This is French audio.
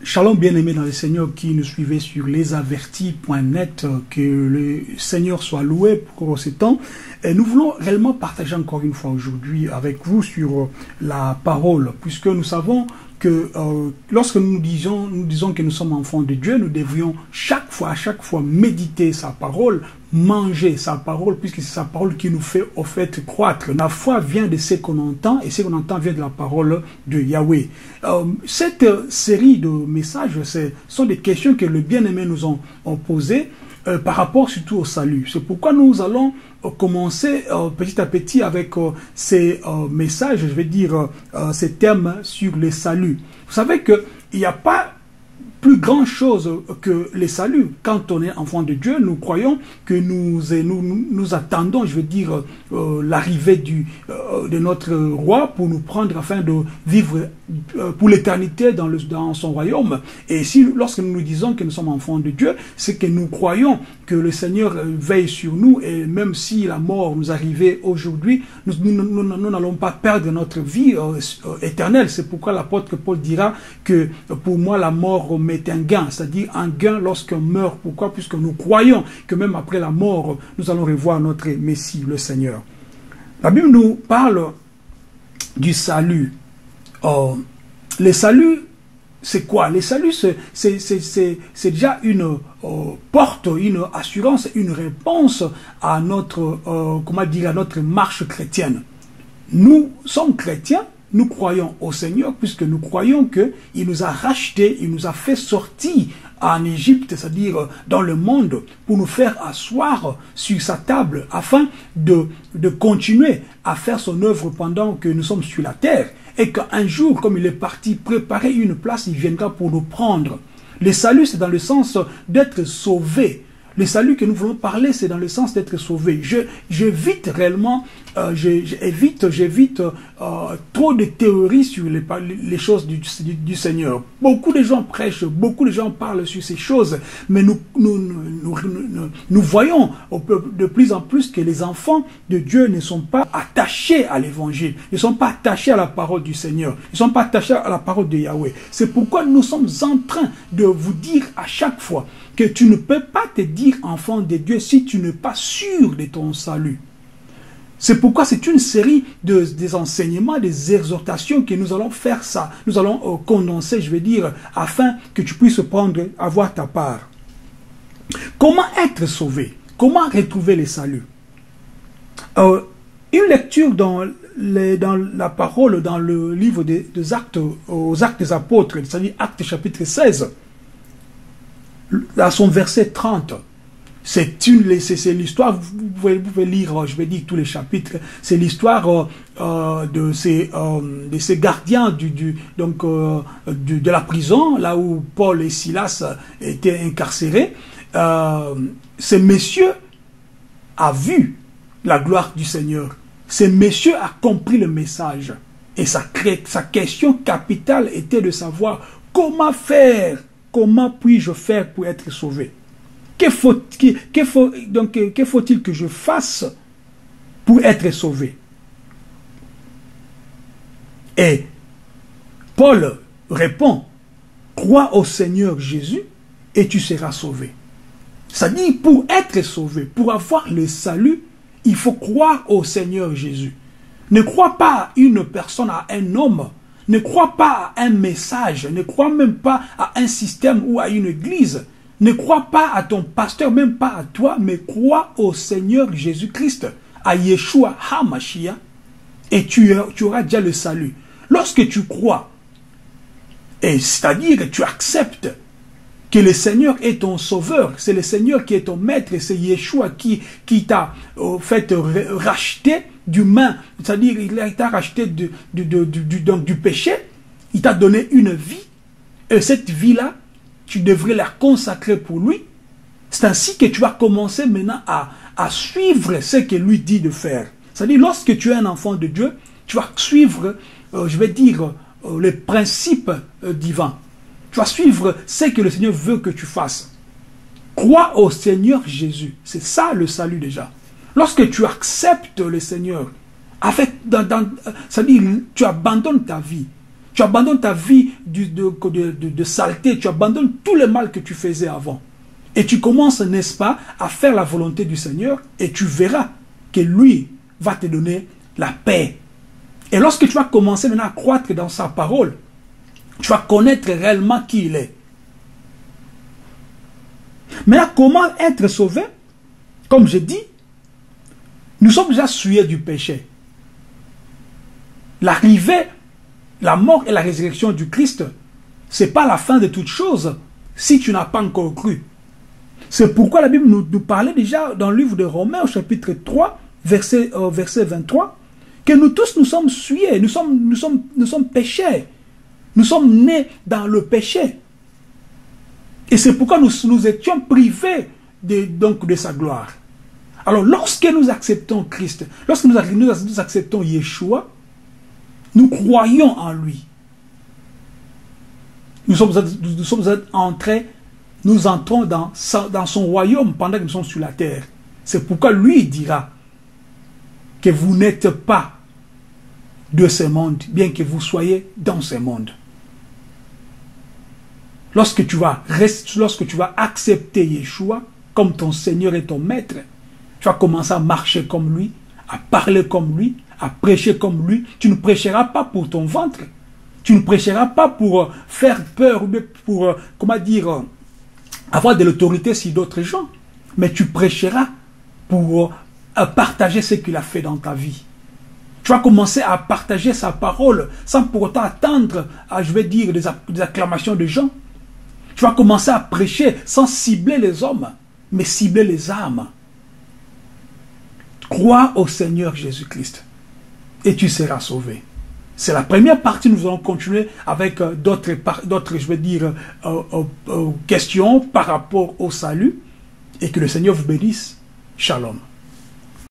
Shalom bien-aimés dans le Seigneur qui nous suivait sur lesavertis.net, que le Seigneur soit loué pour ce temps. Et nous voulons réellement partager encore une fois aujourd'hui avec vous sur la parole, puisque nous savons que lorsque nous disons que nous sommes enfants de Dieu, nous devrions à chaque fois méditer sa parole, manger sa parole, puisque c'est sa parole qui nous fait au fait croître. La foi vient de ce qu'on entend, et ce qu'on entend vient de la parole de Yahweh. Cette série de messages, ce sont des questions que le bien-aimé nous ont posées par rapport surtout au salut. C'est pourquoi nous allons commencer petit à petit avec ces messages, je vais dire ces thèmes sur le salut. Vous savez qu'il n'y a pas plus grand chose que le salut. Quand on est enfant de Dieu, nous croyons que nous attendons, je veux dire, l'arrivée de notre roi pour nous prendre afin de vivre pour l'éternité dans son royaume. Et lorsque nous disons que nous sommes enfants de Dieu, c'est que nous croyons que le Seigneur veille sur nous, et même si la mort nous arrivait aujourd'hui, nous n'allons pas perdre notre vie éternelle. C'est pourquoi l'apôtre Paul dira que pour moi la mort est un gain, c'est-à-dire un gain lorsqu'on meurt. Pourquoi? Puisque nous croyons que même après la mort, nous allons revoir notre Messie, le Seigneur. La Bible nous parle du salut. Le salut, c'est quoi? Le salut, c'est déjà une porte, une assurance, une réponse à notre, à notre marche chrétienne. Nous sommes chrétiens. Nous croyons au Seigneur puisque nous croyons qu'il nous a rachetés, il nous a fait sortir en Égypte, c'est-à-dire dans le monde, pour nous faire asseoir sur sa table afin de continuer à faire son œuvre pendant que nous sommes sur la terre. Et qu'un jour, comme il est parti préparer une place, il viendra pour nous prendre. Le salut, c'est dans le sens d'être sauvé. Le salut que nous voulons parler, c'est dans le sens d'être sauvé. J'évite réellement, j'évite trop de théories sur les choses du Seigneur. Beaucoup de gens prêchent, beaucoup de gens parlent sur ces choses, mais nous voyons de plus en plus que les enfants de Dieu ne sont pas attachés à l'évangile, ne sont pas attachés à la parole du Seigneur, ne sont pas attachés à la parole de Yahweh. C'est pourquoi nous sommes en train de vous dire à chaque fois que tu ne peux pas te dire enfant de Dieu si tu n'es pas sûr de ton salut. C'est pourquoi c'est une série des enseignements, des exhortations que nous allons faire ça. Nous allons condenser, je veux dire, afin que tu puisses avoir ta part. Comment être sauvé? Comment retrouver le salut? Une lecture dans la parole, dans le livre des Actes, aux Actes des Apôtres, c'est-à-dire Actes chapitre 16, à son verset 30. C'est l'histoire, vous pouvez lire, je vais dire tous les chapitres, c'est l'histoire de ces gardiens de la prison, là où Paul et Silas étaient incarcérés. Ce monsieur a vu la gloire du Seigneur. Ce monsieur a compris le message. Et sa question capitale était de savoir comment faire. Comment puis-je faire pour être sauvé? Que faut-il que je fasse pour être sauvé? Et Paul répond, crois au Seigneur Jésus et tu seras sauvé. C'est-à-dire, pour être sauvé, pour avoir le salut, il faut croire au Seigneur Jésus. Ne crois pas à une personne, à un homme. Ne crois pas à un message, ne crois même pas à un système ou à une église. Ne crois pas à ton pasteur, même pas à toi, mais crois au Seigneur Jésus-Christ, à Yeshua HaMashiach, et tu auras déjà le salut. Lorsque tu crois, et c'est-à-dire que tu acceptes que le Seigneur est ton sauveur, c'est le Seigneur qui est ton maître, c'est Yeshua qui t'a fait racheter du main, c'est-à-dire il t'a racheté du péché, il t'a donné une vie, et cette vie-là, tu devrais la consacrer pour lui. C'est ainsi que tu vas commencer maintenant à suivre ce que lui dit de faire. C'est-à-dire, lorsque tu es un enfant de Dieu, tu vas suivre, je vais dire, les principes divins. Tu vas suivre ce que le Seigneur veut que tu fasses. Crois au Seigneur Jésus. C'est ça le salut déjà. Lorsque tu acceptes le Seigneur, c'est-à-dire tu abandonnes ta vie, Tu abandonnes ta vie de saleté, tu abandonnes tout le mal que tu faisais avant. Et tu commences, n'est-ce pas, à faire la volonté du Seigneur et tu verras que lui va te donner la paix. Et lorsque tu vas commencer maintenant à croître dans sa parole, tu vas connaître réellement qui il est. Maintenant, comment être sauvé? Comme je dis, nous sommes déjà souillés du péché. L'arrivée, la mort et la résurrection du Christ, ce n'est pas la fin de toute chose si tu n'as pas encore cru. C'est pourquoi la Bible nous parlait déjà dans le livre de Romains au chapitre 3, verset 23, que nous tous nous sommes souillés, nous sommes pécheurs. Nous sommes nés dans le péché. Et c'est pourquoi nous étions privés de sa gloire. Alors lorsque nous acceptons Christ, lorsque nous acceptons Yeshua, nous croyons en lui. Nous entrons dans son royaume pendant que nous sommes sur la terre. C'est pourquoi lui dira que vous n'êtes pas de ce monde, bien que vous soyez dans ce monde. Lorsque tu vas accepter Yeshua comme ton Seigneur et ton Maître, tu vas commencer à marcher comme lui, à parler comme lui, à prêcher comme lui. Tu ne prêcheras pas pour ton ventre. Tu ne prêcheras pas pour faire peur ou pour, avoir de l'autorité sur d'autres gens. Mais tu prêcheras pour partager ce qu'il a fait dans ta vie. Tu vas commencer à partager sa parole sans pour autant attendre, des acclamations de gens. Tu vas commencer à prêcher sans cibler les hommes, mais cibler les âmes. Crois au Seigneur Jésus-Christ et tu seras sauvé. C'est la première partie. Nous allons continuer avec d'autres questions par rapport au salut. Et que le Seigneur vous bénisse. Shalom.